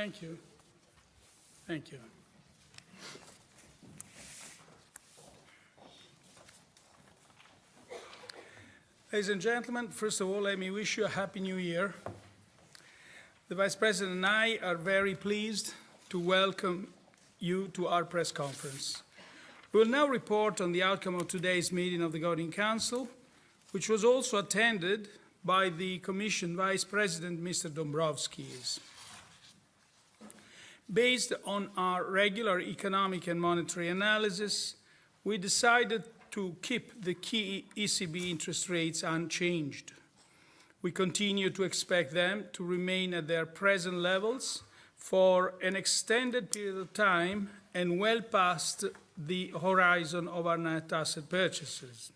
Thank you. Thank you. Ladies and gentlemen, first of all, let me wish you a Happy New Year. The Vice President and I are very pleased to welcome you to our press conference. We will now report on the outcome of today's meeting of the Governing Council, which was also attended by the Commission Vice President, Mr. Dombrovskis. Based on our regular economic and monetary analysis, we decided to keep the key ECB interest rates unchanged. We continue to expect them to remain at their present levels for an extended period of time and well past the horizon of our net asset purchases.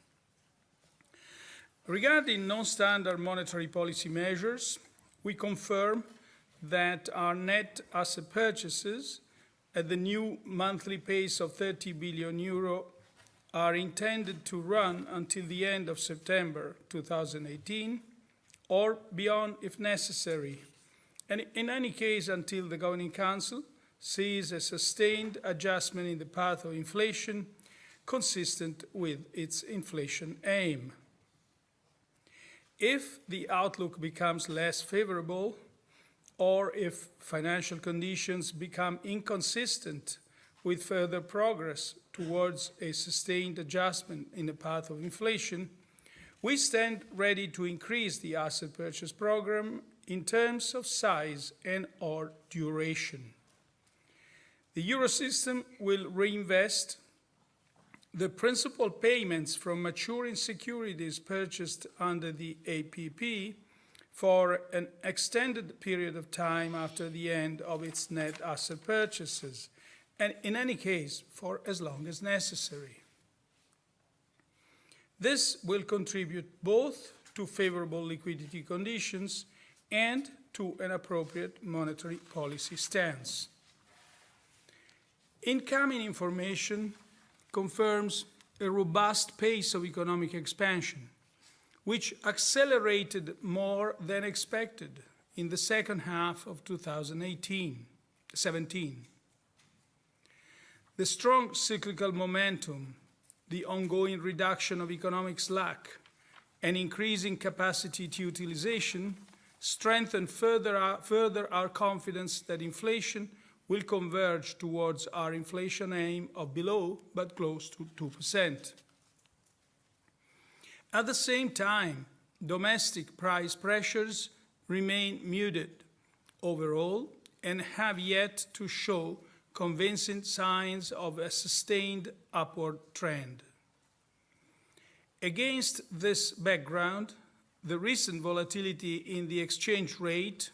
Regarding non-standard monetary policy measures, we confirm that our net asset purchases at the new monthly pace of 30 billion euro are intended to run until the end of September 2018 or beyond if necessary, and in any case until the Governing Council sees a sustained adjustment in the path of inflation consistent with its inflation aim. If the outlook becomes less favorable, or if financial conditions become inconsistent with further progress towards a sustained adjustment in the path of inflation, we stand ready to increase the asset purchase program in terms of size and/or duration. The Eurosystem will reinvest the principal payments from maturing securities purchased under the APP for an extended period of time after the end of its net asset purchases, and in any case, for as long as necessary. This will contribute both to favorable liquidity conditions and to an appropriate monetary policy stance. Incoming information confirms a robust pace of economic expansion, which accelerated more than expected in the second half of 2017. The strong cyclical momentum, the ongoing reduction of economic slack, and increasing capacity to utilization strengthen further our confidence that inflation will converge towards our inflation aim of below but close to 2%. At the same time, domestic price pressures remain muted overall and have yet to show convincing signs of a sustained upward trend. Against this background, the recent volatility in the exchange rate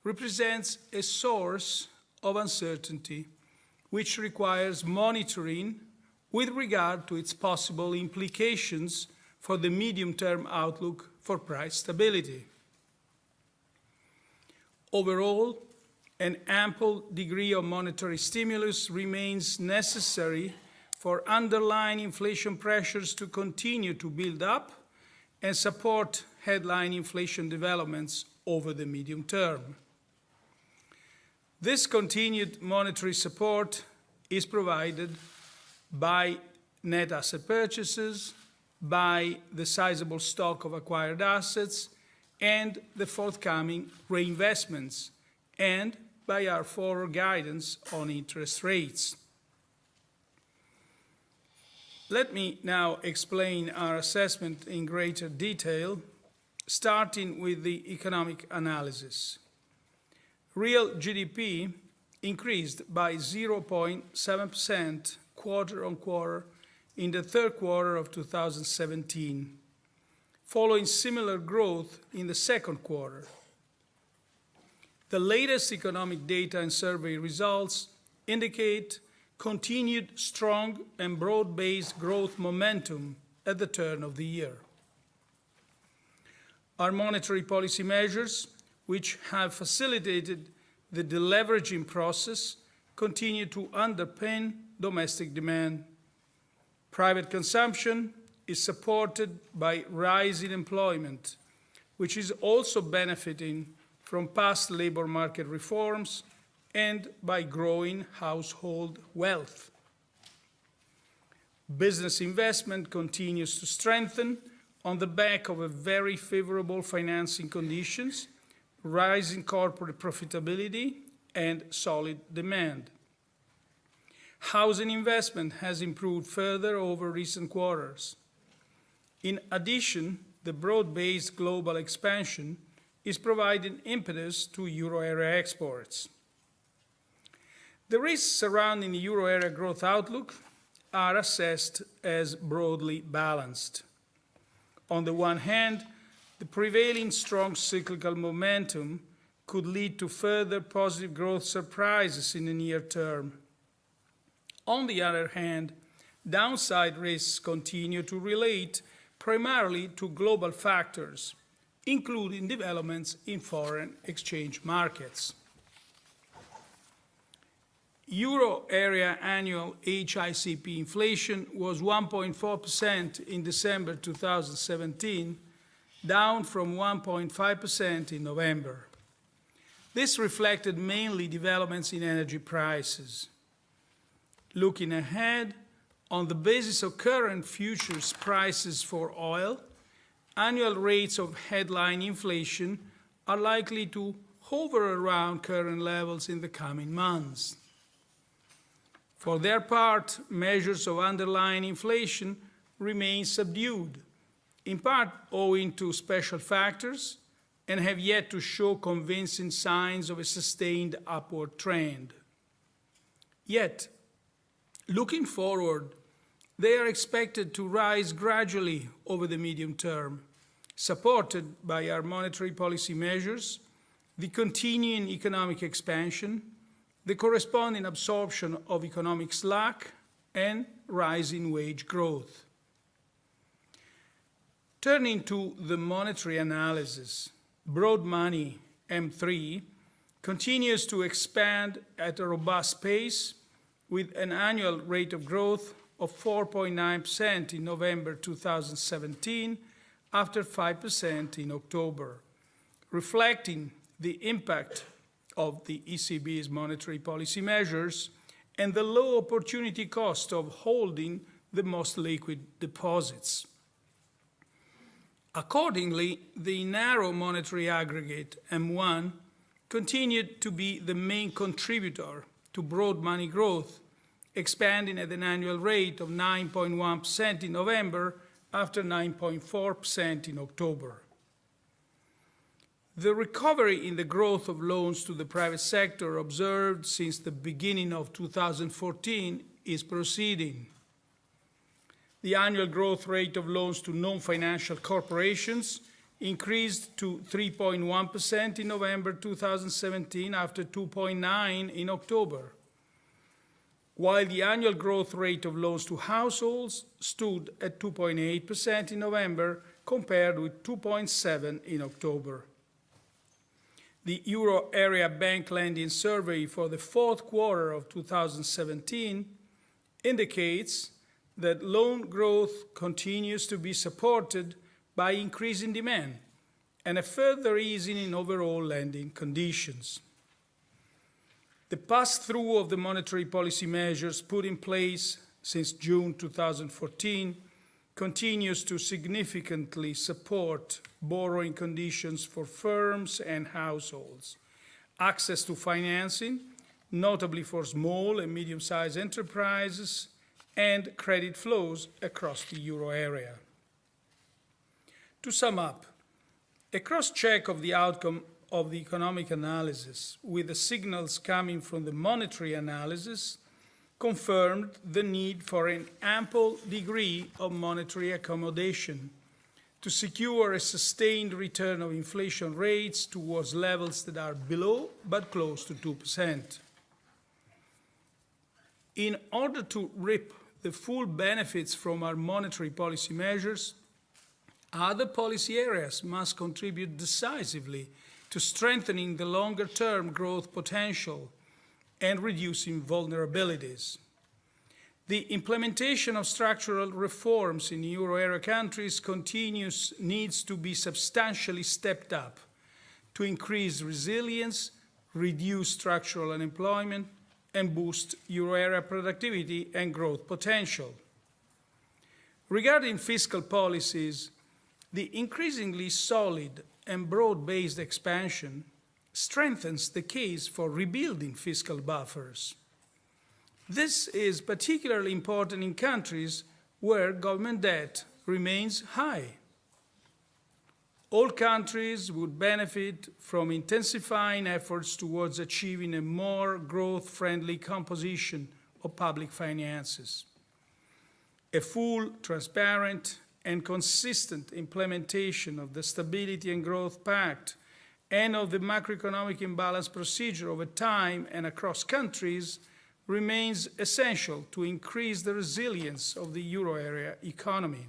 represents a source of uncertainty, which requires monitoring with regard to its possible implications for the medium-term outlook for price stability. Overall, an ample degree of monetary stimulus remains necessary for underlying inflation pressures to continue to build up and support headline inflation developments over the medium term. This continued monetary support is provided by net asset purchases, by the sizable stock of acquired assets, and the forthcoming reinvestments, and by our forward guidance on interest rates. Let me now explain our assessment in greater detail, starting with the economic analysis. Real GDP increased by 0.7% quarter-on-quarter in the third quarter of 2017, following similar growth in the second quarter. The latest economic data and survey results indicate continued strong and broad-based growth momentum at the turn of the year. Our monetary policy measures, which have facilitated the deleveraging process, continue to underpin domestic demand. Private consumption is supported by rising employment, which is also benefiting from past labor market reforms and by growing household wealth. Business investment continues to strengthen on the back of a very favorable financing conditions, rising corporate profitability, and solid demand. Housing investment has improved further over recent quarters. In addition, the broad-based global expansion is providing impetus to euro area exports. The risks surrounding the euro area growth outlook are assessed as broadly balanced. On the one hand, the prevailing strong cyclical momentum could lead to further positive growth surprises in the near term. On the other hand, downside risks continue to relate primarily to global factors, including developments in foreign exchange markets. Euro area annual HICP inflation was 1.4% in December 2017, down from 1.5% in November. This reflected mainly developments in energy prices. Looking ahead, on the basis of current futures prices for oil, annual rates of headline inflation are likely to hover around current levels in the coming months. For their part, measures of underlying inflation remain subdued, in part owing to special factors, and have yet to show convincing signs of a sustained upward trend. Yet, looking forward, they are expected to rise gradually over the medium term, supported by our monetary policy measures, the continuing economic expansion, the corresponding absorption of economic slack, and rising wage growth. Turning to the monetary analysis, broad money, M3, continues to expand at a robust pace with an annual rate of growth of 4.9% in November 2017 after 5% in October, reflecting the impact of the ECB's monetary policy measures and the low opportunity cost of holding the most liquid deposits. Accordingly, the narrow monetary aggregate, M1, continued to be the main contributor to broad money growth, expanding at an annual rate of 9.1% in November after 9.4% in October. The recovery in the growth of loans to the private sector observed since the beginning of 2014 is proceeding. The annual growth rate of loans to non-financial corporations increased to 3.1% in November 2017 after 2.9% in October, while the annual growth rate of loans to households stood at 2.8% in November compared with 2.7% in October. The Euro Area Bank Lending Survey for the fourth quarter of 2017 indicates that loan growth continues to be supported by increasing demand and a further easing in overall lending conditions. The pass-through of the monetary policy measures put in place since June 2014 continues to significantly support borrowing conditions for firms and households, access to financing, notably for small and medium-sized enterprises, and credit flows across the euro area. To sum up, a cross-check of the outcome of the economic analysis with the signals coming from the monetary analysis confirmed the need for an ample degree of monetary accommodation to secure a sustained return of inflation rates towards levels that are below but close to 2%. In order to reap the full benefits from our monetary policy measures, other policy areas must contribute decisively to strengthening the longer-term growth potential and reducing vulnerabilities. The implementation of structural reforms in euro area countries needs to be substantially stepped up to increase resilience, reduce structural unemployment, and boost euro area productivity and growth potential. Regarding fiscal policies, the increasingly solid and broad-based expansion strengthens the case for rebuilding fiscal buffers. This is particularly important in countries where government debt remains high. All countries would benefit from intensifying efforts towards achieving a more growth-friendly composition of public finances. A full, transparent, and consistent implementation of the Stability and Growth Pact and of the macroeconomic imbalance procedure over time and across countries remains essential to increase the resilience of the euro area economy.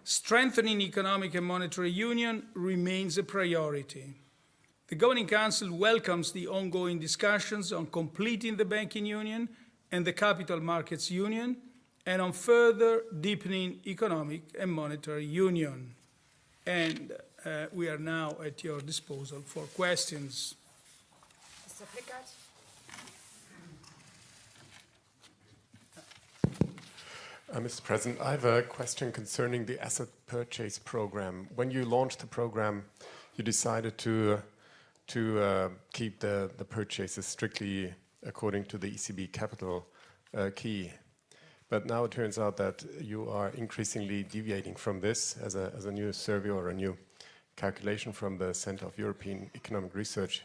Strengthening economic and monetary union remains a priority. The Governing Council welcomes the ongoing discussions on completing the banking union and the capital markets union, and on further deepening economic and monetary union. And we are now at your disposal for questions. Mr. Pickard. Mr. President, I have a question concerning the asset purchase program. When you launched the program, you decided to keep the purchases strictly according to the ECB capital key. But now it turns out that you are increasingly deviating from this as a new survey or a new calculation from the Center of European Economic Research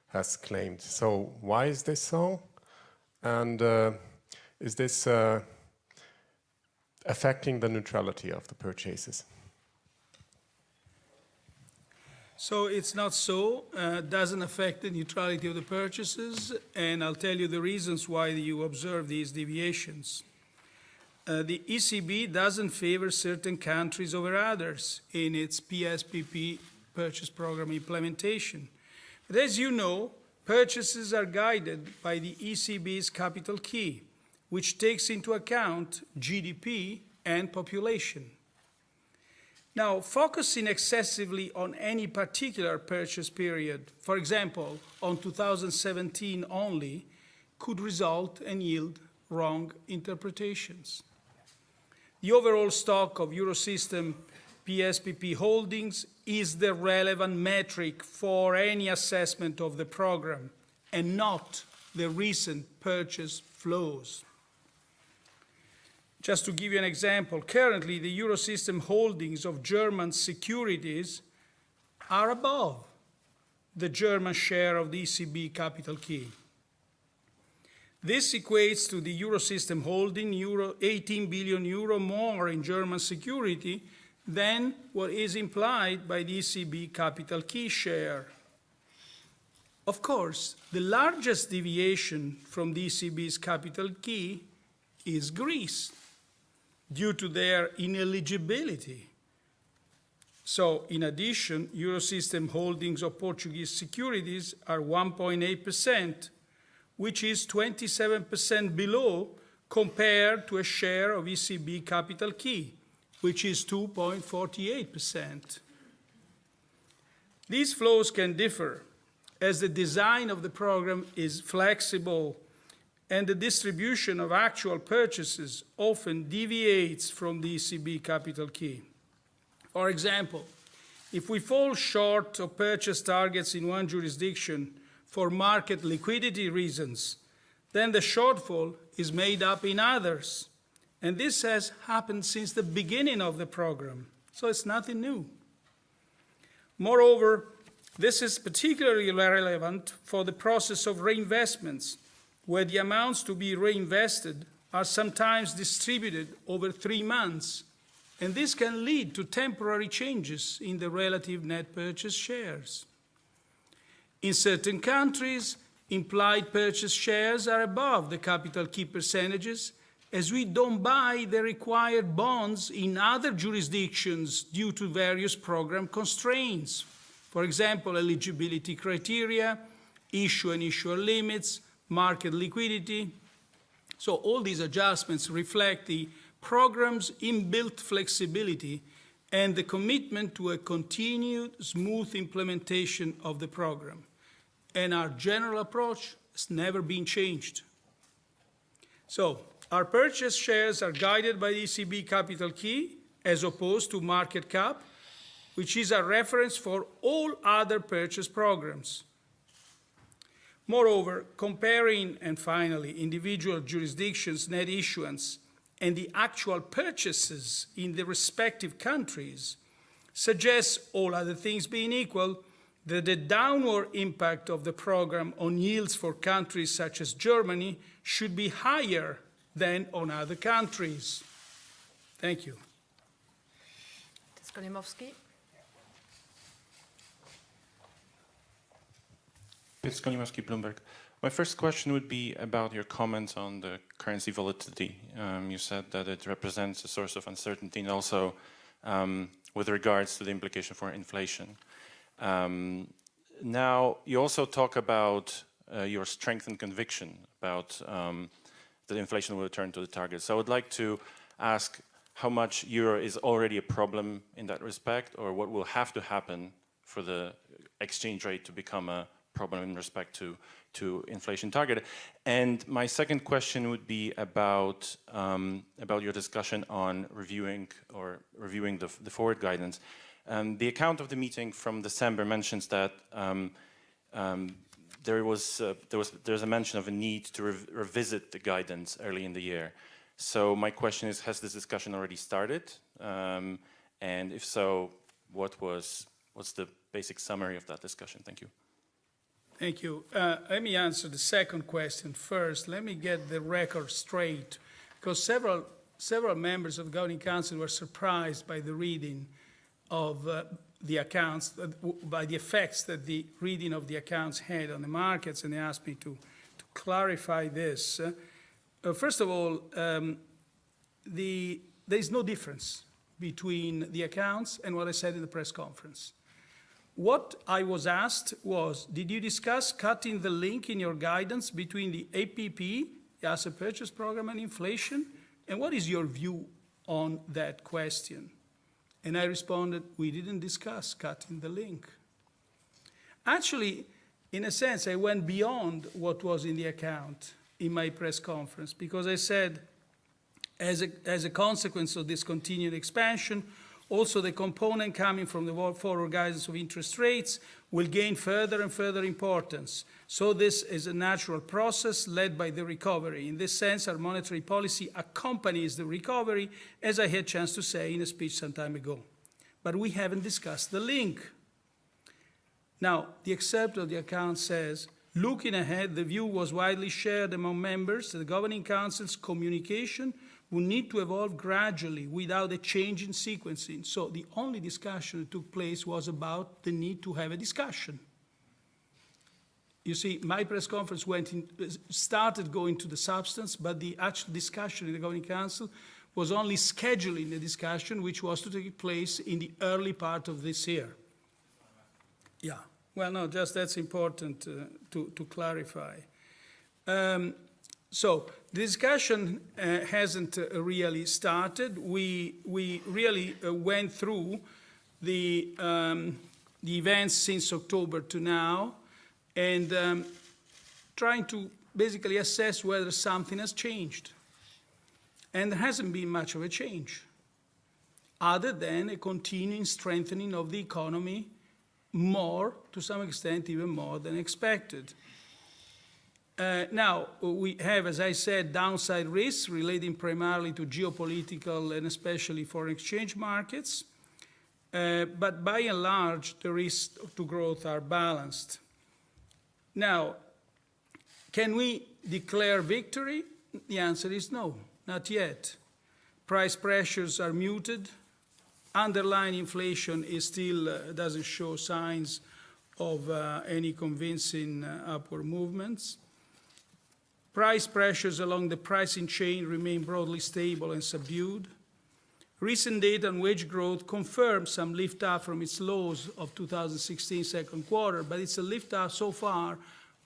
has claimed. So why is this so? And is this affecting the neutrality of the purchases? So it's not so, doesn't affect the neutrality of the purchases, and I'll tell you the reasons why you observe these deviations. The ECB doesn't favor certain countries over others in its PSPP purchase program implementation. But as you know, purchases are guided by the ECB's capital key, which takes into account GDP and population. Now, focusing excessively on any particular purchase period, for example, on 2017 only, could result and yield wrong interpretations. The overall stock of Eurosystem PSPP holdings is the relevant metric for any assessment of the program, and not the recent purchase flows. Just to give you an example, currently the Eurosystem holdings of German securities are above the German share of the ECB capital key. This equates to the Eurosystem holding 18 billion euro more in German security than what is implied by the ECB capital key share. Of course, the largest deviation from the ECB's capital key is Greece, due to their ineligibility. So, in addition, Eurosystem holdings of Portuguese securities are 1.8%, which is 27% below compared to a share of ECB capital key, which is 2.48%. These flows can differ, as the design of the program is flexible and the distribution of actual purchases often deviates from the ECB capital key. For example, if we fall short of purchase targets in one jurisdiction for market liquidity reasons, then the shortfall is made up in others. And this has happened since the beginning of the program, so it's nothing new. Moreover, this is particularly relevant for the process of reinvestments, where the amounts to be reinvested are sometimes distributed over 3 months, and this can lead to temporary changes in the relative net purchase shares. In certain countries, implied purchase shares are above the capital key percentages, as we don't buy the required bonds in other jurisdictions due to various program constraints. For example, eligibility criteria, issue and issuer limits, market liquidity. So all these adjustments reflect the program's inbuilt flexibility and the commitment to a continued smooth implementation of the program. and our general approach has never been changed. So, our purchase shares are guided by the ECB capital key as opposed to market cap, which is a reference for all other purchase programs. Moreover, comparing, and finally, individual jurisdictions' net issuance and the actual purchases in the respective countries suggests, all other things being equal, that the downward impact of the program on yields for countries such as Germany should be higher than on other countries. Thank you. Skolimowski. It's Skolimowski, Bloomberg. My first question would be about your comments on the currency volatility. You said that it represents a source of uncertainty and also with regards to the implication for inflation. Now, you also talk about your strength and conviction about that inflation will return to the target. So I would like to ask how much euro is already a problem in that respect, or what will have to happen for the exchange rate to become a problem in respect to inflation target. And my second question would be about your discussion on reviewing the forward guidance. The account of the meeting from December mentions that there's a mention of a need to revisit the guidance early in the year. So my question is, has this discussion already started? And if so, what's the basic summary of that discussion? Thank you. Thank you. Let me answer the second question first. Let me get the record straight, because several members of the Governing Council were surprised by the reading of the accounts, by the effects that the reading of the accounts had on the markets, and they asked me to clarify this. First of all, there is no difference between the accounts and what I said in the press conference. What I was asked was, did you discuss cutting the link in your guidance between the APP, the Asset Purchase Program, and inflation? And what is your view on that question? And I responded, we didn't discuss cutting the link. Actually, in a sense, I went beyond what was in the account in my press conference, because I said, as a consequence of this continued expansion, also the component coming from the forward guidance of interest rates will gain further and further importance. So this is a natural process led by the recovery. In this sense, our monetary policy accompanies the recovery, as I had a chance to say in a speech some time ago. But we haven't discussed the link. Now, the excerpt of the account says, looking ahead, the view was widely shared among members that the Governing Council's communication will need to evolve gradually without a change in sequencing. So the only discussion that took place was about the need to have a discussion. You see, my press conference started going to the substance, but the actual discussion in the Governing Council was only scheduling the discussion, which was to take place in the early part of this year. Yeah, well, no, just that's important to clarify. So the discussion hasn't really started. We really went through the events since October to now, and trying to basically assess whether something has changed. And there hasn't been much of a change, other than a continuing strengthening of the economy, more, to some extent, even more than expected. Now, we have, as I said, downside risks relating primarily to geopolitical and especially foreign exchange markets. But by and large, the risks to growth are balanced. Now, can we declare victory? The answer is no, not yet. Price pressures are muted. Underlying inflation is still doesn't show signs of any convincing upward movements. Price pressures along the pricing chain remain broadly stable and subdued. Recent data on wage growth confirms some lift-up from its lows of 2016 second quarter, but it's a lift-up so far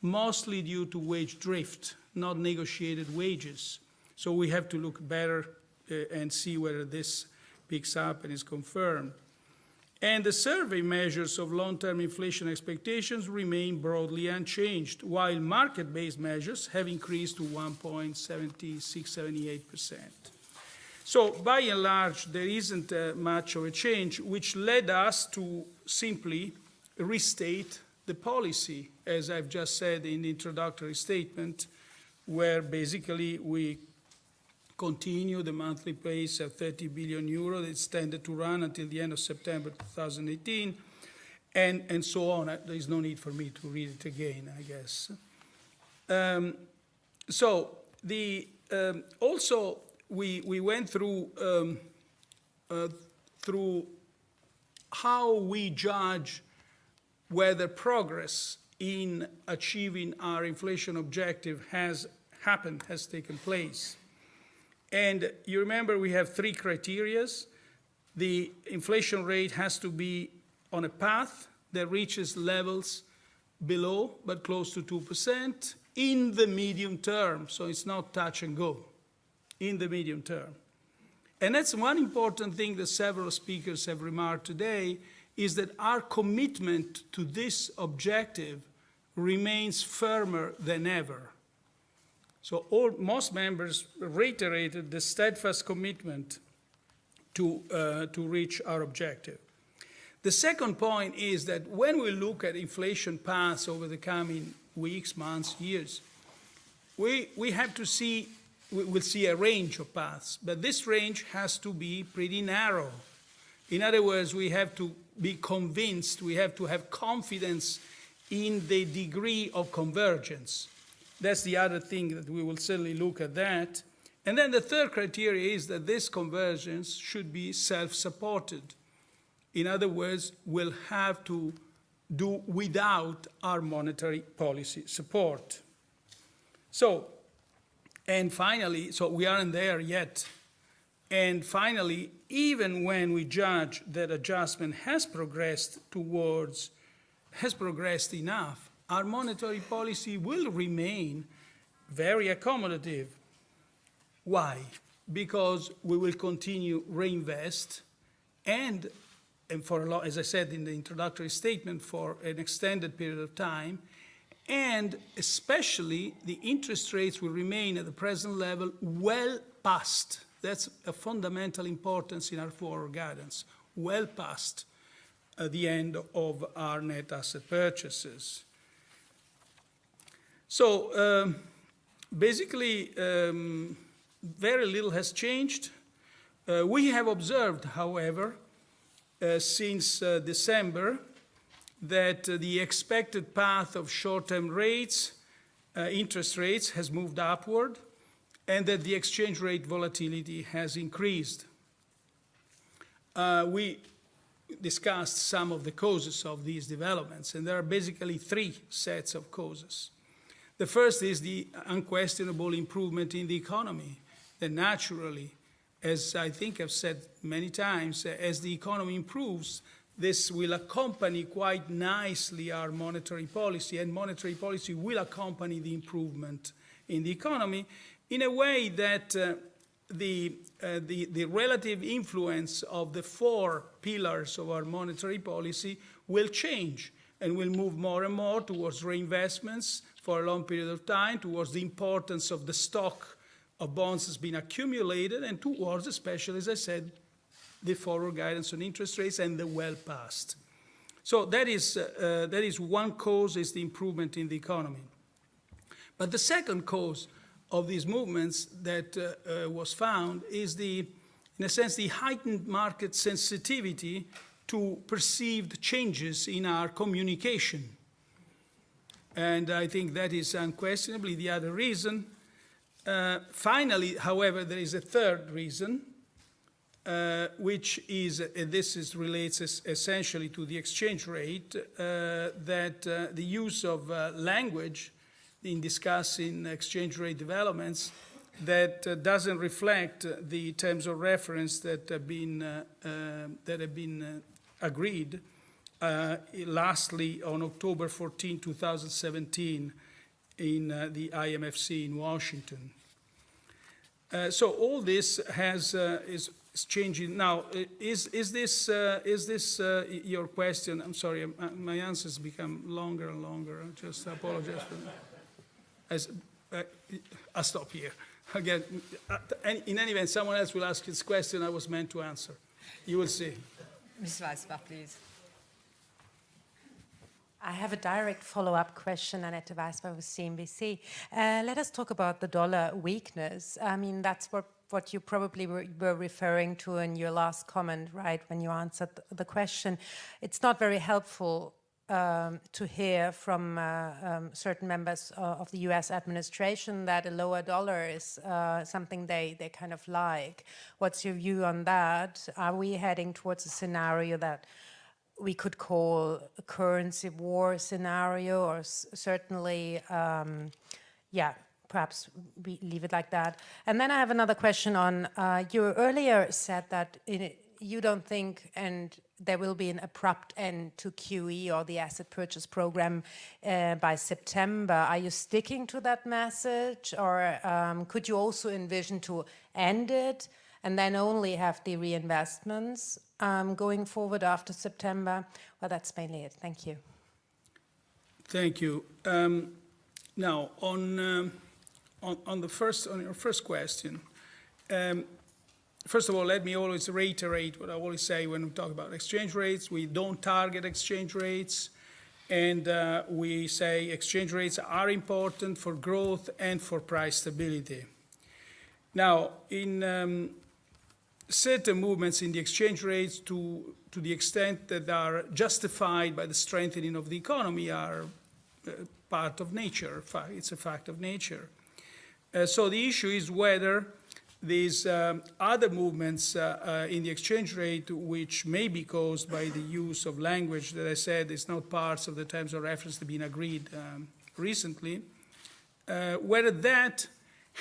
mostly due to wage drift, not negotiated wages. So we have to look better and see whether this picks up and is confirmed. And the survey measures of long-term inflation expectations remain broadly unchanged, while market-based measures have increased to 1.7678%. So by and large, there isn't much of a change, which led us to simply restate the policy, as I've just said in the introductory statement, where basically we continue the monthly pace of 30 billion euro that's tended to run until the end of September 2018, and so on. There is no need for me to read it again, I guess. Also, we went through how we judge whether progress in achieving our inflation objective has happened, has taken place. And you remember we have three criteria. The inflation rate has to be on a path that reaches levels below but close to 2% in the medium term. So it's not touch and go, in the medium term. And that's one important thing that several speakers have remarked today, is that our commitment to this objective remains firmer than ever. So most members reiterated the steadfast commitment to reach our objective. The second point is that when we look at inflation paths over the coming weeks, months, years, we have to see, we'll see a range of paths, but this range has to be pretty narrow. In other words, we have to be convinced, we have to have confidence in the degree of convergence. That's the other thing that we will certainly look at that. And then the third criteria is that this convergence should be self-supported. In other words, we'll have to do without our monetary policy support. So, and finally, so we aren't there yet. And finally, even when we judge that adjustment has progressed enough, our monetary policy will remain very accommodative. Why? Because we will continue reinvest and for a lot, as I said in the introductory statement, for an extended period of time, and especially the interest rates will remain at the present level well past. That's a fundamental importance in our forward guidance, well past the end of our net asset purchases. So basically, very little has changed. We have observed, however, since December, that the expected path of short-term rates, interest rates, has moved upward, and that the exchange rate volatility has increased. We discussed some of the causes of these developments, and there are basically three sets of causes. The first is the unquestionable improvement in the economy, that naturally, as I think I've said many times, as the economy improves, this will accompany quite nicely our monetary policy, and monetary policy will accompany the improvement in the economy in a way that the relative influence of the four pillars of our monetary policy will change and will move more and more towards reinvestments for a long period of time, towards the importance of the stock of bonds that's been accumulated, and towards, especially, as I said, the forward guidance on interest rates and the well past. So that is one cause, is the improvement in the economy. But the second cause of these movements that was found is in a sense, the heightened market sensitivity to perceived changes in our communication. And I think that is unquestionably the other reason. Finally, however, there is a third reason, which is, relates essentially to the exchange rate, that the use of language in discussing exchange rate developments that doesn't reflect the terms of reference that have been agreed lastly on October 14, 2017 in the IMFC in Washington. So all this is is changing. Now, is this your question? I'm sorry, my answers become longer and longer. I just apologize for that. I'll stop here. Again, in any event, someone else will ask this question I was meant to answer. You will see. Ms. Weisbach, please. I have a direct follow-up question, Annette Weisbach with CNBC. Let us talk about the dollar weakness. I mean, that's what you probably were referring to in your last comment, right, when you answered the question. It's not very helpful to hear from certain members of the US administration that a lower dollar is something they kind of like. What's your view on that? Are we heading towards a scenario that we could call a currency war scenario, or certainly, perhaps we leave it like that. And then I have another question on, you earlier said that you don't think, and there will be an abrupt end to QE or the asset purchase program by September. Are you sticking to that message, or could you also envision to end it and then only have the reinvestments going forward after September? Well, that's mainly it. Thank you. Thank you. Now, on your first question, first of all, let me always reiterate what I always say when we talk about exchange rates. We don't target exchange rates, and we say exchange rates are important for growth and for price stability. Now, in certain movements in the exchange rates, to the extent that are justified by the strengthening of the economy, are part of nature. It's a fact of nature. So the issue is whether these other movements in the exchange rate, which may be caused by the use of language that I said is not parts of the terms of reference that have been agreed recently, whether that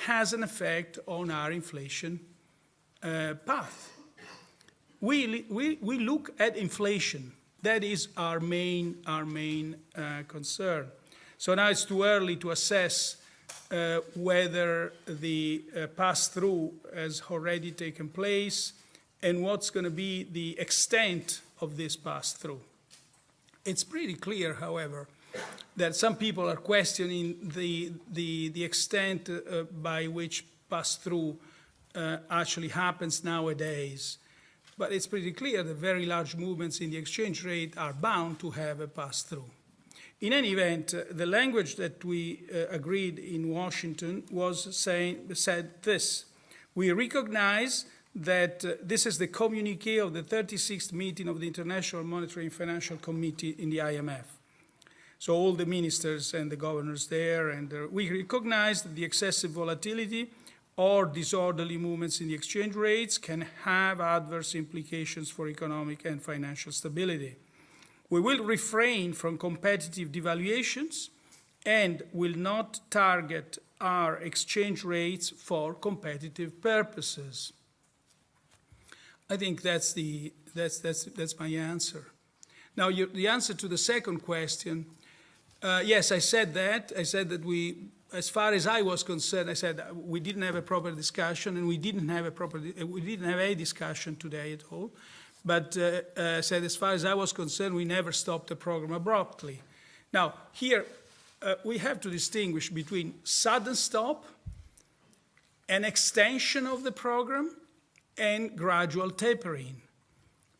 has an effect on our inflation path. We look at inflation. That is our main concern. So now it's too early to assess whether the pass-through has already taken place and what's going to be the extent of this pass-through. It's pretty clear, however, that some people are questioning the extent by which pass-through actually happens nowadays. But it's pretty clear that very large movements in the exchange rate are bound to have a pass-through. In any event, the language that we agreed in Washington said this: we recognize that this is the communique of the 36th meeting of the International Monetary and Financial Committee in the IMF. So all the ministers and the governors there, and we recognize that the excessive volatility or disorderly movements in the exchange rates can have adverse implications for economic and financial stability. We will refrain from competitive devaluations and will not target our exchange rates for competitive purposes. I think that's my answer. Now, the answer to the second question, yes, I said that. I said that we, as far as I was concerned, I said we didn't have a proper discussion, and we didn't have a discussion today at all. But I said, as far as I was concerned, we never stopped the program abruptly. Now, here we have to distinguish between sudden stop, an extension of the program, and gradual tapering.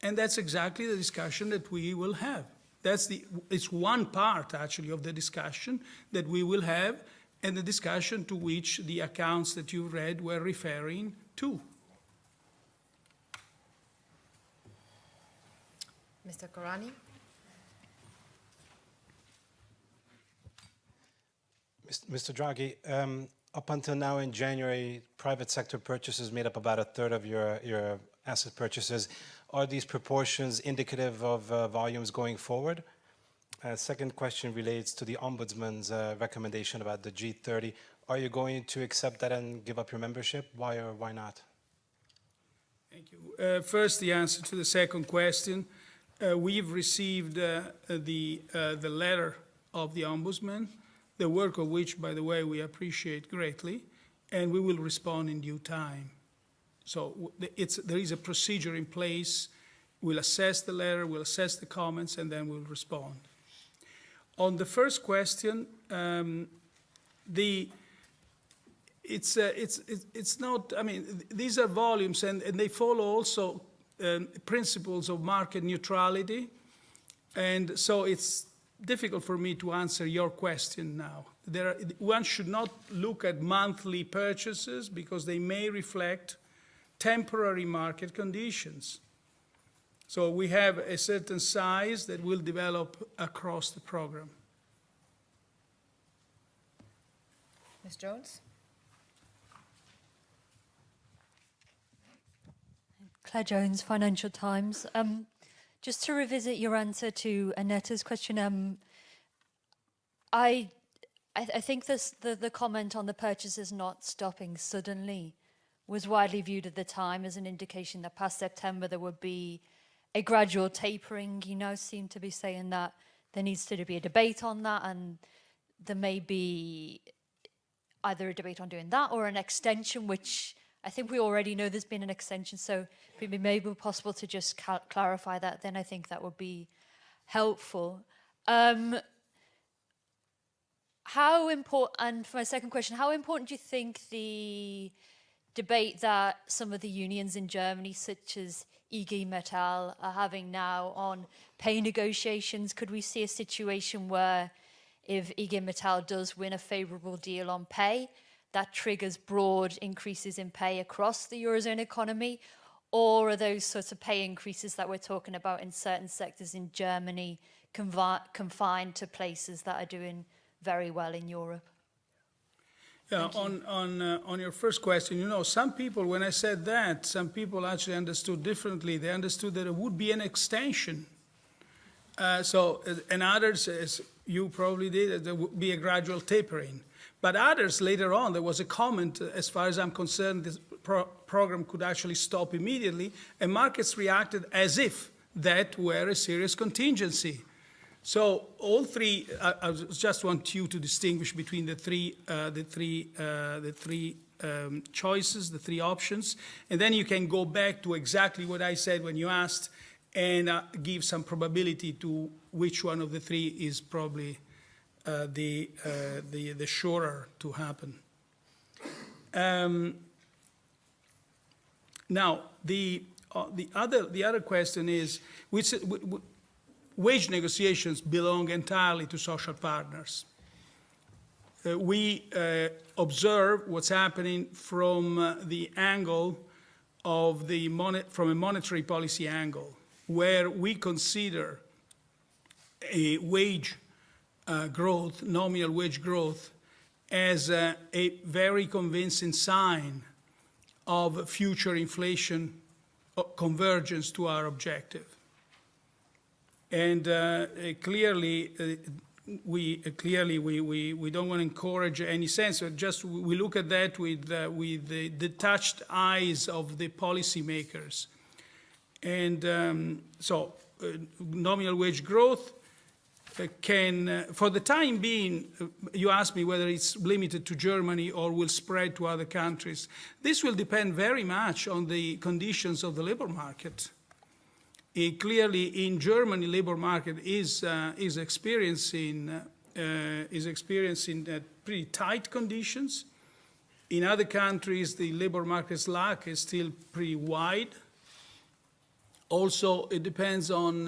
And that's exactly the discussion that we will have. It's one part, actually, of the discussion that we will have, and the discussion to which the accounts that you read were referring to. Mr. Korani. Mr. Draghi, up until now in January, private sector purchases made up about a third of your asset purchases. Are these proportions indicative of volumes going forward? Second question relates to the Ombudsman's recommendation about the G30. Are you going to accept that and give up your membership? Why or why not? Thank you. First, the answer to the second question. We've received the letter of the Ombudsman, the work of which, by the way, we appreciate greatly, and we will respond in due time. So there is a procedure in place. We'll assess the letter, we'll assess the comments, and then we'll respond. On the first question, it's not, I mean, these are volumes, and they follow also principles of market neutrality. And so it's difficult for me to answer your question now. One should not look at monthly purchases because they may reflect temporary market conditions. So we have a certain size that will develop across the program. Ms. Jones? Claire Jones, Financial Times. Just to revisit your answer to Annetta's question, I think the comment on the purchases not stopping suddenly was widely viewed at the time as an indication that past September there would be a gradual tapering. You now seem to be saying that there needs to be a debate on that, and there may be either a debate on doing that or an extension, which I think we already know there's been an extension. So if it may be possible to just clarify that, then I think that would be helpful. How important, and for my second question, how important do you think the debate that some of the unions in Germany, such as EG Metall, are having now on pay negotiations? Could we see a situation where if EG Metall does win a favourable deal on pay, that triggers broad increases in pay across the Eurozone economy? Or are those sorts of pay increases that we're talking about in certain sectors in Germany confined to places that are doing very well in Europe? Yeah, on your first question, you know, some people, when I said that, some people actually understood differently. They understood that it would be an extension. And others, as you probably did, there would be a gradual tapering. But others, later on, there was a comment, as far as I'm concerned, this program could actually stop immediately, and markets reacted as if that were a serious contingency. So all three, I just want you to distinguish between the three choices, the three options, and then you can go back to exactly what I said when you asked, and give some probability to which one of the three is probably the surer to happen. Now the other question is which. Wage negotiations belong entirely to social partners. We observe what's happening from the angle of from a monetary policy angle, where we consider a wage growth, nominal wage growth, as a very convincing sign of future inflation convergence to our objective. And clearly, we don't want to encourage any sense. Just we look at that with the detached eyes of the policymakers. And so nominal wage growth can, for the time being, you asked me whether it's limited to Germany or will spread to other countries. This will depend very much on the conditions of the labor market. Clearly, in Germany, labor market is experiencing pretty tight conditions. In other countries, the labor market slack is still pretty wide. Also, it depends on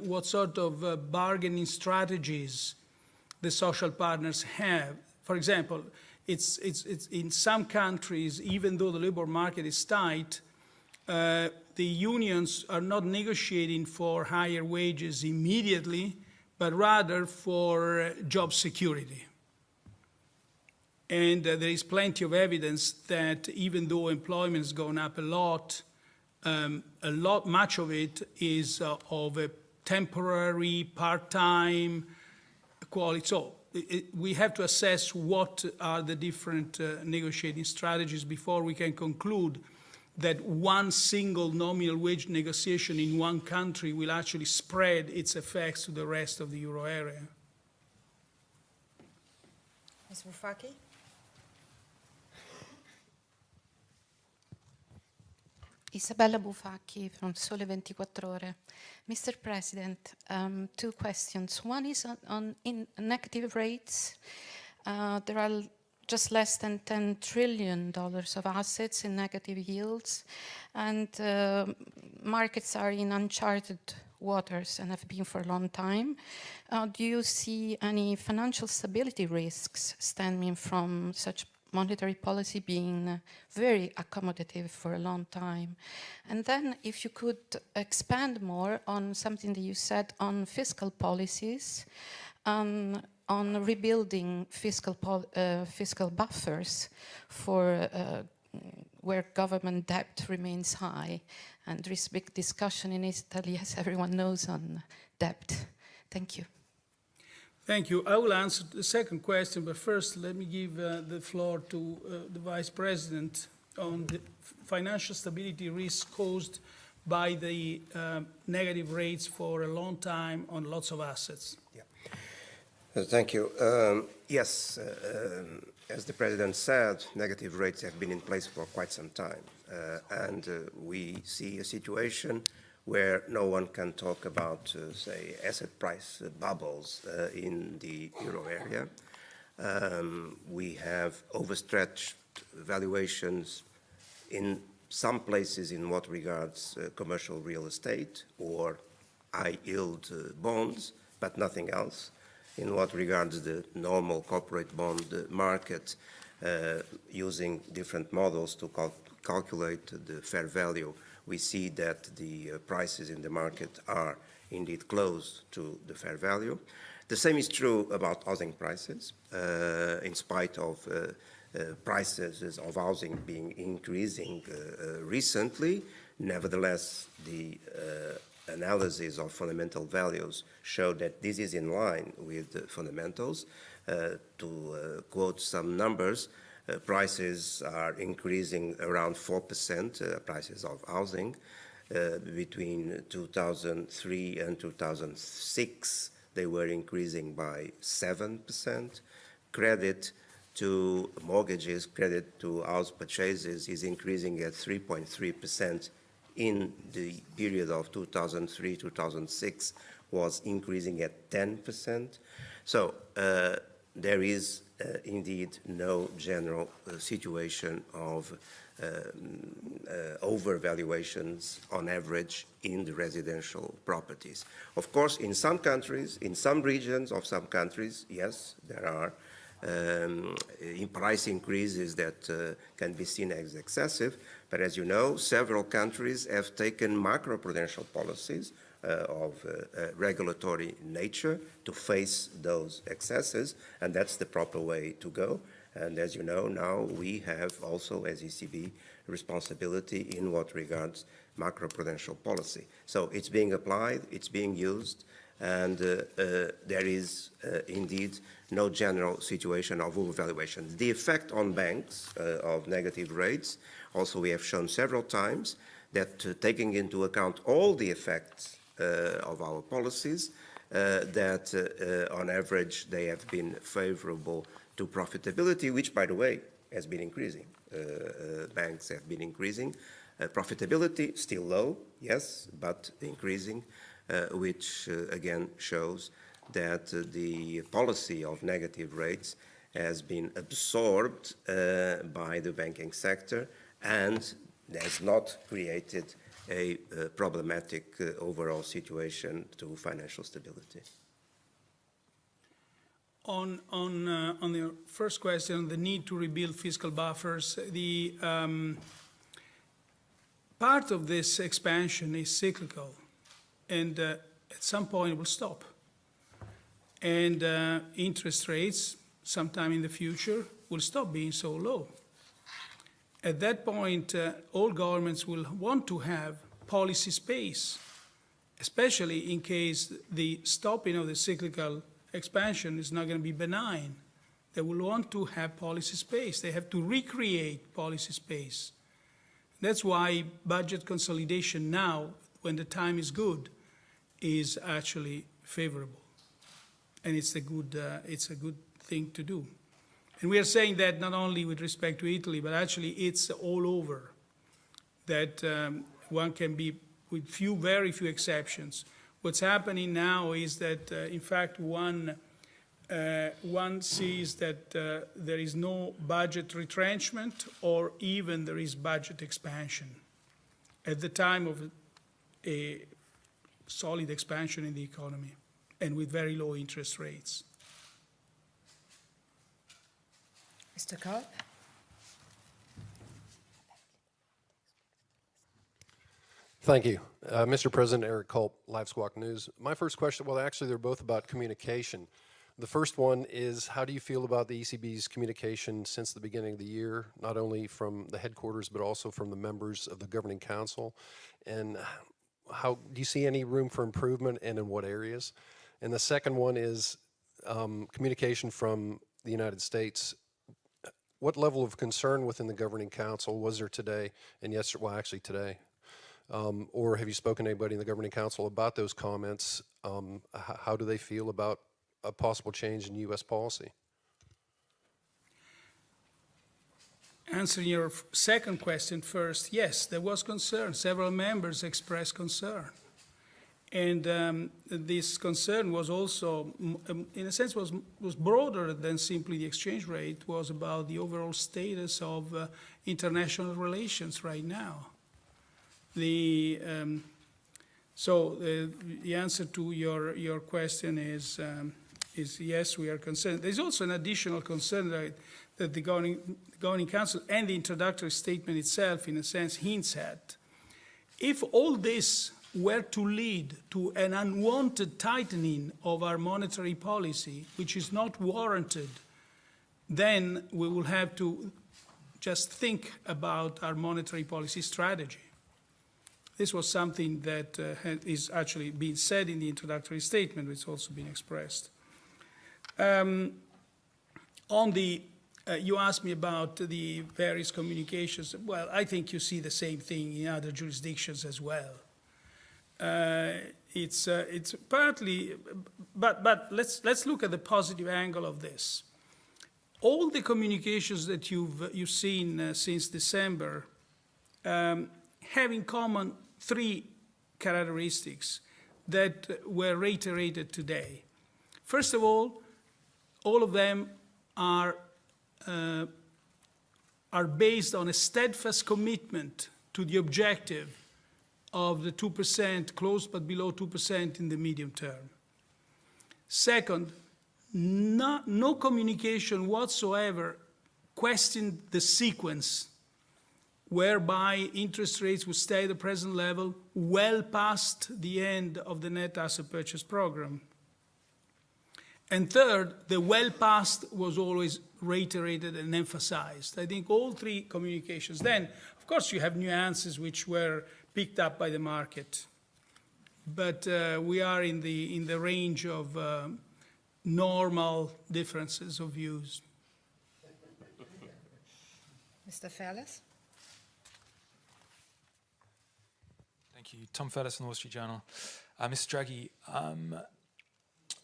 what sort of bargaining strategies the social partners have. For example, it's in some countries, even though the labor market is tight, the unions are not negotiating for higher wages immediately, but rather for job security. And there is plenty of evidence that even though employment has gone up a lot, much of it is of a temporary, part-time quality. So we have to assess what are the different negotiating strategies before we can conclude that one single nominal wage negotiation in one country will actually spread its effects to the rest of the euro area. Ms. Rufaki? Isabella Bufacchi from Sole 24 Ore. Mr. President, two questions. One is in negative rates. There are just less than $10 trillion of assets in negative yields, and markets are in uncharted waters and have been for a long time. Do you see any financial stability risks stemming from such monetary policy being very accommodative for a long time? And then if you could expand more on something that you said on fiscal policies, on rebuilding fiscal buffers for where government debt remains high. And there is big discussion in Italy, as everyone knows, on debt. Thank you. Thank you. I will answer the second question, but first let me give the floor to the Vice President on the financial stability risk caused by the negative rates for a long time on lots of assets. Yeah. Thank you. Yes, as the President said, negative rates have been in place for quite some time. And we see a situation where no one can talk about, say, asset price bubbles in the euro area. We have overstretched valuations in some places in what regards commercial real estate or high-yield bonds, but nothing else. In what regards the normal corporate bond market, using different models to calculate the fair value, we see that the prices in the market are indeed close to the fair value. The same is true about housing prices. In spite of prices of housing being increasing recently, nevertheless, the analysis of fundamental values show that this is in line with the fundamentals. To quote some numbers, prices are increasing around 4%, prices of housing. Between 2003 and 2006, they were increasing by 7%. Credit to mortgages, credit to house purchases is increasing at 3.3%. In the period of 2003-2006 was increasing at 10%. So there is indeed no general situation of overvaluations on average in the residential properties. Of course, in some countries, in some regions of some countries, yes, there are price increases that can be seen as excessive. But as you know, several countries have taken macroprudential policies of regulatory nature to face those excesses, and that's the proper way to go. And as you know, now we have also, as ECB, responsibility in what regards macroprudential policy. So it's being applied, it's being used, and there is indeed no general situation of overvaluation. The effect on banks of negative rates, also we have shown several times that taking into account all the effects of our policies, that on average they have been favorable to profitability, which, by the way, has been increasing. Banks have been increasing. Profitability still low, yes, but increasing, which again shows that the policy of negative rates has been absorbed by the banking sector and has not created a problematic overall situation to financial stability. On the first question, the need to rebuild fiscal buffers, the part of this expansion is cyclical, and at some point it will stop. And interest rates, sometime in the future, will stop being so low. At that point, all governments will want to have policy space, especially in case the stopping of the cyclical expansion is not going to be benign. They will want to have policy space. They have to recreate policy space. That's why budget consolidation now, when the time is good, is actually favorable. And it's a good thing to do. And we are saying that not only with respect to Italy, but actually it's all over. that one can be, with very few exceptions. What's happening now is that, in fact, one sees that there is no budget retrenchment, or even there is budget expansion at the time of a solid expansion in the economy and with very low interest rates. Mr. Culp? Thank you. Mr. President, Eric Culp, Live Squawk News. My first question, well, actually, they're both about communication. The first one is, how do you feel about the ECB's communication since the beginning of the year, not only from the headquarters, but also from the members of the Governing Council? And how do you see any room for improvement, and in what areas? And the second one is communication from the United States. What level of concern within the Governing Council was there today, and yesterday, well, actually today? Or have you spoken to anybody in the Governing Council about those comments? How do they feel about a possible change in U.S. policy? Answering your second question first, yes, there was concern. Several members expressed concern. And this concern was also, in a sense, was broader than simply the exchange rate. It was about the overall status of international relations right now. The answer to your question is yes, we are concerned. There's also an additional concern that the Governing Council and the introductory statement itself, in a sense, hints at. If all this were to lead to an unwanted tightening of our monetary policy, which is not warranted, then we will have to just think about our monetary policy strategy. This was something that is actually being said in the introductory statement, which has also been expressed. You asked me about the various communications. Well, I think you see the same thing in other jurisdictions as well. It's partly, but let's look at the positive angle of this. All the communications that you've seen since December have in common three characteristics that were reiterated today. First of all of them are based on a steadfast commitment to the objective of the 2%, close but below 2% in the medium term. Second, no communication whatsoever questioned the sequence whereby interest rates would stay at the present level well past the end of the net asset purchase program. And third, the well past was always reiterated and emphasized. I think all three communications. Then, of course, you have nuances which were picked up by the market. But we are in the range of normal differences of views. Mr. Ferles? Thank you. Tom Ferles from the Wall Street Journal. Mr. Draghi,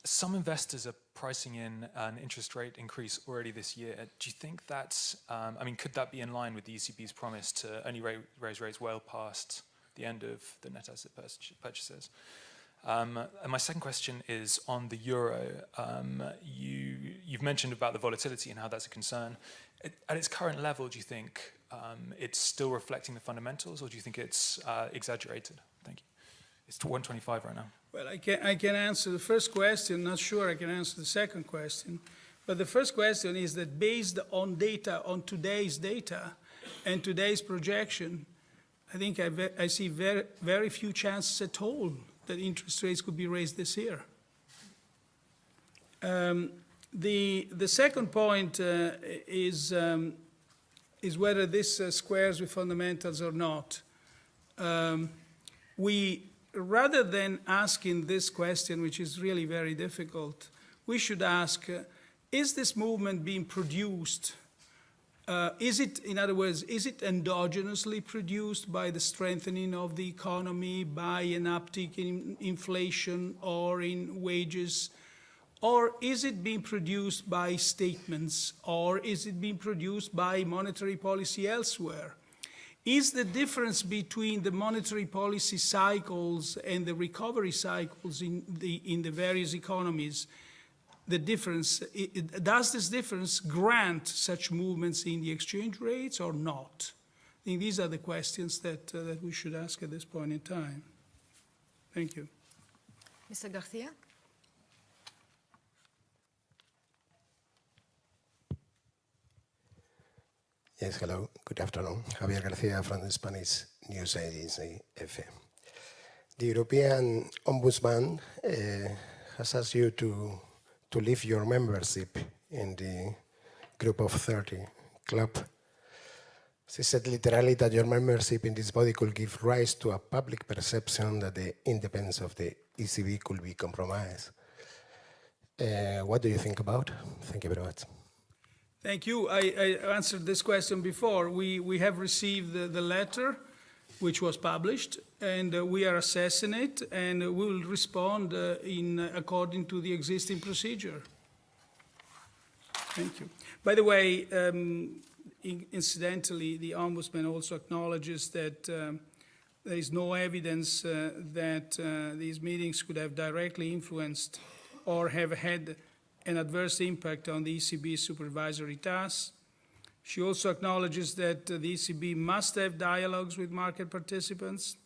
some investors are pricing in an interest rate increase already this year. Do you think that's, could that be in line with the ECB's promise to only raise rates well past the end of the net asset purchases? And my second question is on the euro. You've mentioned about the volatility and how that's a concern. At its current level, do you think it's still reflecting the fundamentals, or do you think it's exaggerated? Thank you. It's 125 right now. Well, I can answer the first question. Not sure I can answer the second question. But the first question is that based on data, on today's data and today's projection, I think I see very few chances at all that interest rates could be raised this year. The second point is whether this squares with fundamentals or not. Rather than asking this question, which is really very difficult, we should ask, is this movement being produced? In other words, is it endogenously produced by the strengthening of the economy, by an uptick in inflation or in wages? Or is it being produced by statements? Or is it being produced by monetary policy elsewhere? is the difference between the monetary policy cycles and the recovery cycles in the various economies, the difference, does this difference grant such movements in the exchange rates or not? I think these are the questions that we should ask at this point in time. Thank you. Mr. Garcia? Yes, hello. Good afternoon. Javier Garcia from the Spanish news agency EFE. The European Ombudsman has asked you to leave your membership in the Group of 30 club. She said literally that your membership in this body could give rise to a public perception that the independence of the ECB could be compromised. What do you think about? Thank you very much. Thank you. I answered this question before. We have received the letter, which was published, and we are assessing it, and we will respond according to the existing procedure. Thank you. By the way, incidentally, the Ombudsman also acknowledges that there is no evidence that these meetings could have directly influenced or have had an adverse impact on the ECB's supervisory tasks. She also acknowledges that the ECB must have dialogues with market participants,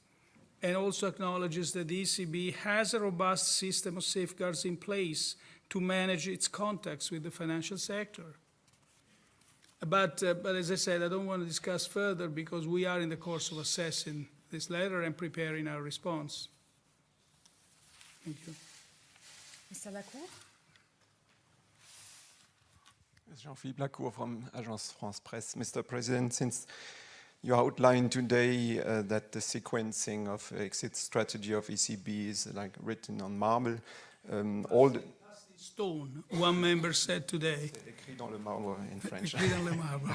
and also acknowledges that the ECB has a robust system of safeguards in place to manage its contacts with the financial sector. But as I said, I don't want to discuss further because we are in the course of assessing this letter and preparing our response. Thank you. Mr. Lacour? Jean-Philippe Lacour from Agence France Presse. Mr. President, since you outlined today that the sequencing of exit strategy of ECB is like written on marble, all the stone, one member said today. Écrit dans le marbre in French. Écrit dans le marbre.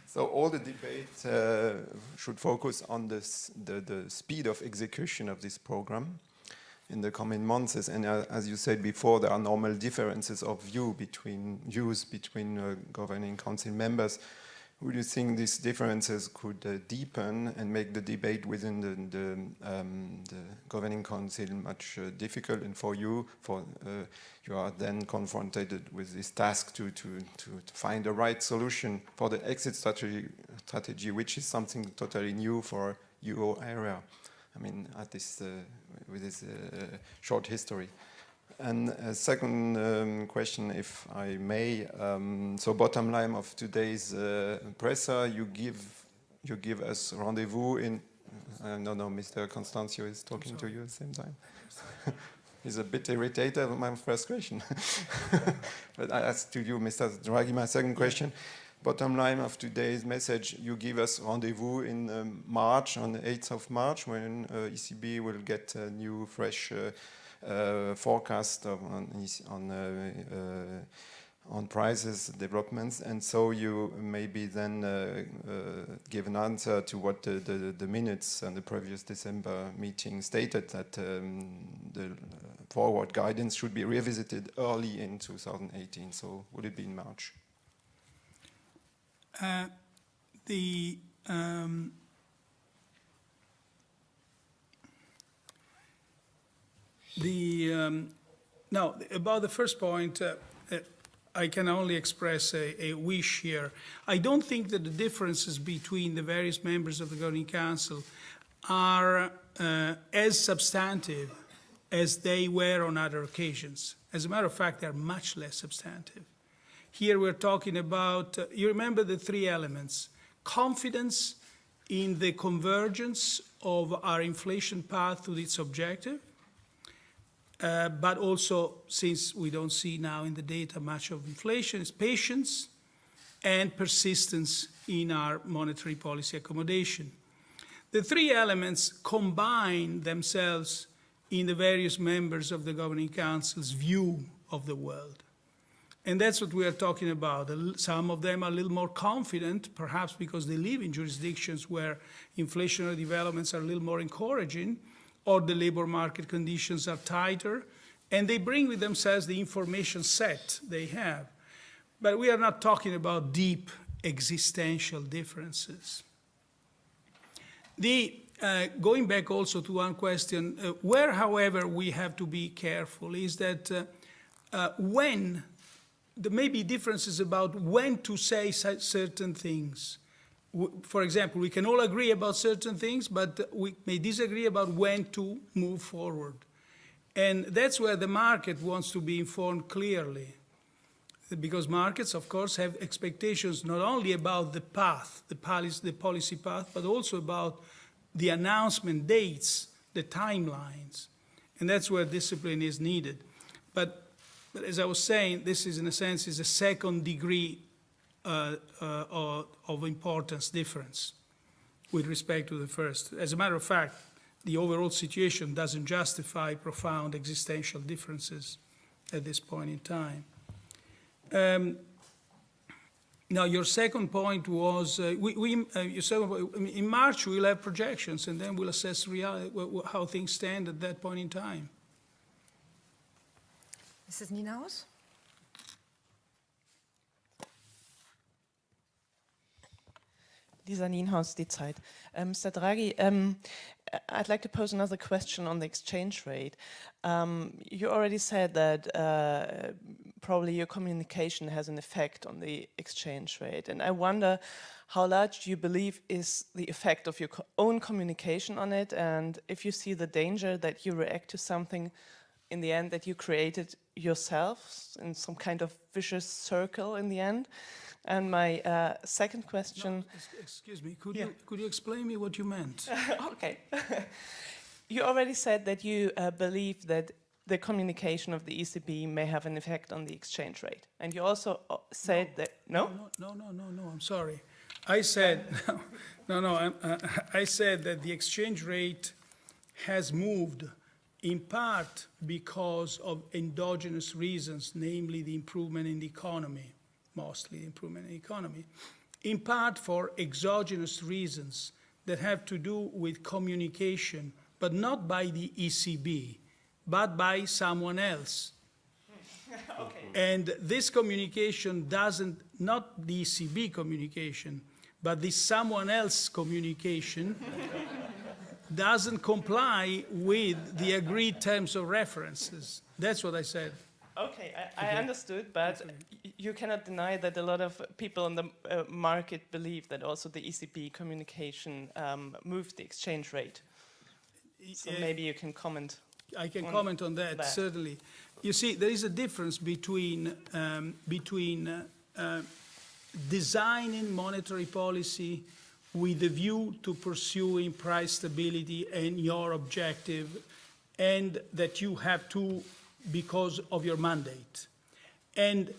So all the debate should focus on the speed of execution of this program in the coming months. And as you said before, there are normal differences of views between governing council members. Would you think these differences could deepen and make the debate within the governing council much difficult? And for you, you are then confronted with this task to find the right solution for the exit strategy, which is something totally new for euro area. I mean, with this short history. And a second question, if I may. So bottom line of today's presser, you give us rendezvous in. No, Mr. Constancio is talking to you at the same time. He's a bit irritated with my first question. But I ask to you, Mr. Draghi, my second question. Bottom line of today's message, you give us rendezvous in March, on the 8th of March, when ECB will get a new, fresh forecast on prices developments, and so you maybe then give an answer to what the minutes on the previous December meeting stated, that the forward guidance should be revisited early in 2018. So would it be in March? Now, about the first point, I can only express a wish here. I don't think that the differences between the various members of the Governing Council are as substantive as they were on other occasions. As a matter of fact, they're much less substantive. Here we're talking about, you remember the three elements: confidence in the convergence of our inflation path to its objective, but also, since we don't see now in the data much of inflation, is patience and persistence in our monetary policy accommodation. The three elements combine themselves in the various members of the Governing Council's view of the world. And that's what we are talking about. Some of them are a little more confident, perhaps because they live in jurisdictions where inflationary developments are a little more encouraging, or the labor market conditions are tighter, and they bring with themselves the information set they have. But we are not talking about deep existential differences. Going back also to one question, where, however, we have to be careful is that when there may be differences about when to say certain things. For example, we can all agree about certain things, but we may disagree about when to move forward. And that's where the market wants to be informed clearly. Because markets, of course, have expectations not only about the path, the policy path, but also about the announcement dates, the timelines. And that's where discipline is needed. But as I was saying, this is, in a sense, is a second degree of importance difference with respect to the first. As a matter of fact, the overall situation doesn't justify profound existential differences at this point in time. Now, your second point was, you said in March we'll have projections and then we'll assess reality, how things stand at that point in time. Mrs. Nienhaus? Lisa Nienhaus, Die Zeit. Mr. Draghi, I'd like to pose another question on the exchange rate. You already said that probably your communication has an effect on the exchange rate. And I wonder how large you believe is the effect of your own communication on it, and if you see the danger that you react to something in the end that you created yourself in some kind of vicious circle in the end. And my second question... No, excuse me, could you explain me what you meant? Okay. You already said that you believe that the communication of the ECB may have an effect on the exchange rate. And you also said that... No? No, I'm sorry. I said, I said that the exchange rate has moved in part because of endogenous reasons, namely the improvement in the economy, mostly the improvement in the economy, in part for exogenous reasons that have to do with communication, but not by the ECB, but by someone else. Okay. And this communication doesn't, not the ECB communication, but this someone else communication doesn't comply with the agreed terms of references. That's what I said. Okay, I understood, but you cannot deny that a lot of people in the market believe that also the ECB communication moved the exchange rate. So maybe you can comment. I can comment on that, certainly. You see, there is a difference between designing monetary policy with a view to pursuing price stability and your objective, and that you have to because of your mandate. And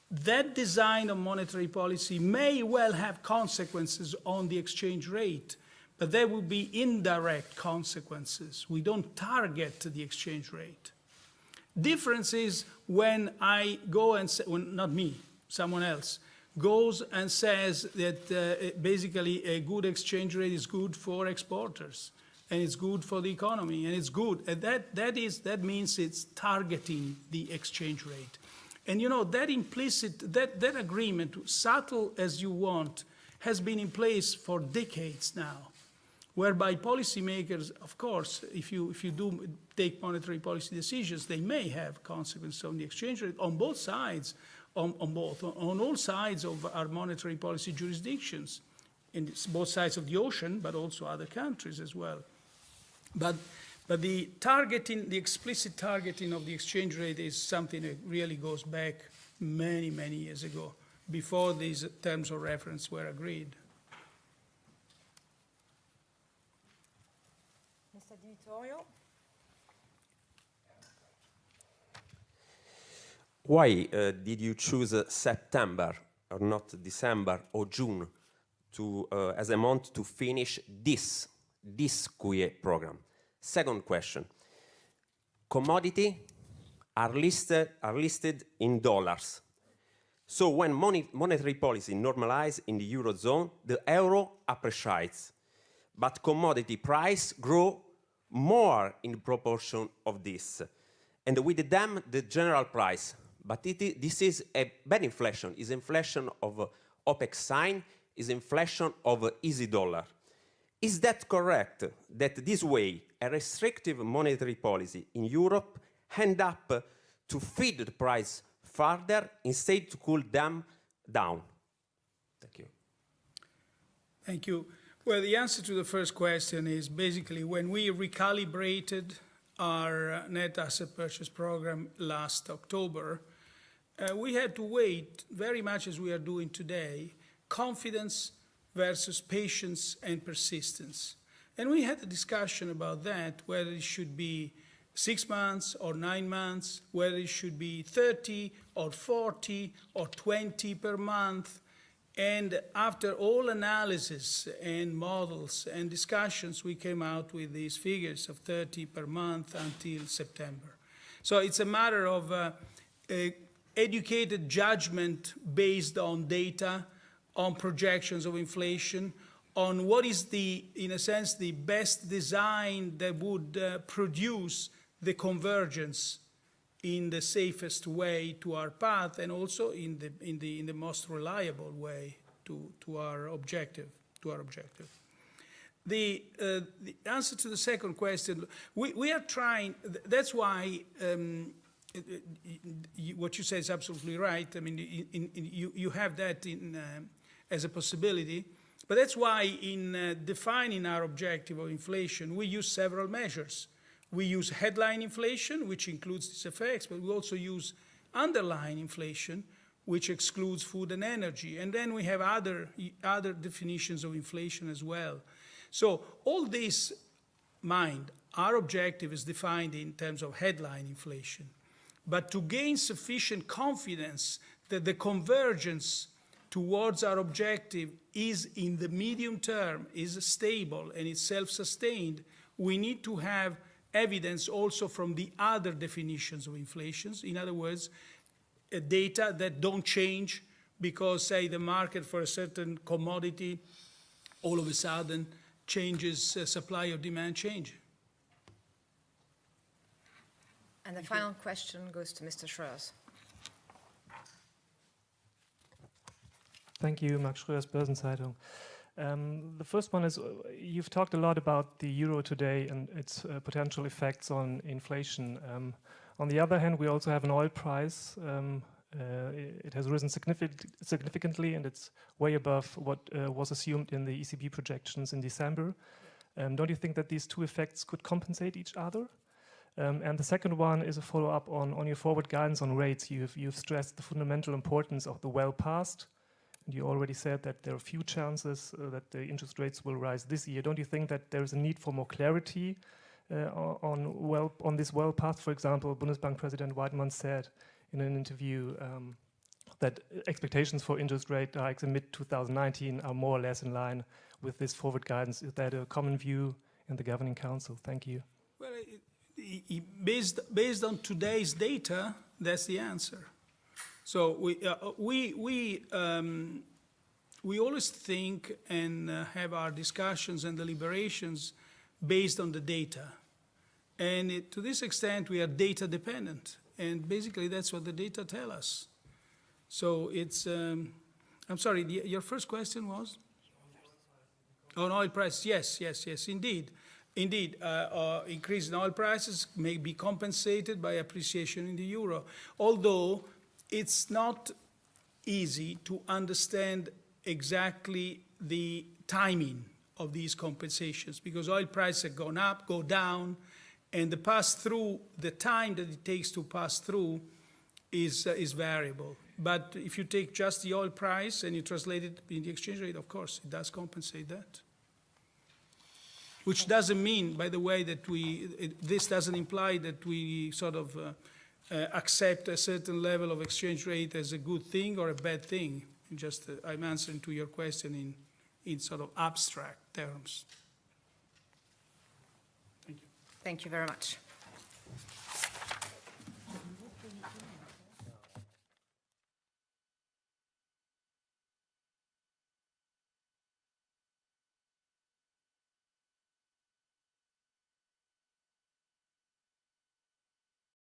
that design of monetary policy may well have consequences on the exchange rate, but there will be indirect consequences. We don't target the exchange rate. Difference is when I go and say, well, not me, someone else, goes and says that basically a good exchange rate is good for exporters, and it's good for the economy, and it's good. And that means it's targeting the exchange rate. And you know, that implicit, that agreement, subtle as you want, has been in place for decades now, whereby policymakers, of course, if you do take monetary policy decisions, they may have consequences on the exchange rate on both sides, on all sides of our monetary policy jurisdictions, in both sides of the ocean, but also other countries as well. But the targeting, the explicit targeting of the exchange rate is something that really goes back many, many years ago, before these terms of reference were agreed. Mr. Di Vittorio? Why did you choose September or not December or June to, as a month to finish this QE program? Second question, commodity are listed in dollars. So when monetary policy normalizes in the Eurozone, the euro appreciates, but commodity price grow more in proportion of this. And with them, the general price. But this is a bad inflation, is inflation of OPEC sign, is inflation of easy dollar. Is that correct, that this way a restrictive monetary policy in Europe end up to feed the price further instead to cool them down? Thank you. Thank you. Well, the answer to the first question is basically when we recalibrated our net asset purchase program last October, we had to wait very much as we are doing today, confidence versus patience and persistence. And we had a discussion about that, whether it should be 6 months or 9 months, whether it should be 30 or 40 or 20 per month. And after all analysis and models and discussions, we came out with these figures of 30 per month until September. So it's a matter of educated judgment based on data, on projections of inflation, on what is the, in a sense, the best design that would produce the convergence in the safest way to our path, and also in the most reliable way to our objective. The answer to the second question, we are trying. That's why what you say is absolutely right. I mean, you have that as a possibility, but that's why in defining our objective of inflation, we use several measures. We use headline inflation, which includes these effects, but we also use underlying inflation, which excludes food and energy. And then we have other definitions of inflation as well. So all this mind, our objective is defined in terms of headline inflation. But to gain sufficient confidence that the convergence towards our objective is in the medium term, is stable and is self-sustained, we need to have evidence also from the other definitions of inflations. In other words, data that don't change because, say, the market for a certain commodity all of a sudden changes, supply or demand change. And the final question goes to Mr. Schröers. Thank you, Max Schröers, Börsenzeitung. The first one is, you've talked a lot about the euro today and its potential effects on inflation. On the other hand, we also have an oil price. It has risen significantly, and it's way above what was assumed in the ECB projections in December. Don't you think that these two effects could compensate each other? And the second one is a follow-up on your forward guidance on rates. You've stressed the fundamental importance of the well past. And you already said that there are few chances that the interest rates will rise this year. Don't you think that there is a need for more clarity on this well path? For example, Bundesbank President Weidmann said in an interview that expectations for interest rate hikes in mid-2019 are more or less in line with this forward guidance. Is that a common view in the Governing Council? Thank you. Well, based on today's data, that's the answer. So we always think and have our discussions and deliberations based on the data. And to this extent, we are data dependent. And basically, that's what the data tell us. So it's, I'm sorry, your first question was? On oil prices, yes, indeed. Indeed, increase in oil prices may be compensated by appreciation in the euro. Although it's not easy to understand exactly the timing of these compensations, because oil prices have gone up, go down, and the time that it takes to pass through is variable. But if you take just the oil price and you translate it in the exchange rate, of course, it does compensate that. Which doesn't mean, by the way, that this doesn't imply that we sort of accept a certain level of exchange rate as a good thing or a bad thing. Just I'm answering to your question in sort of abstract terms. Thank you. Thank you very much.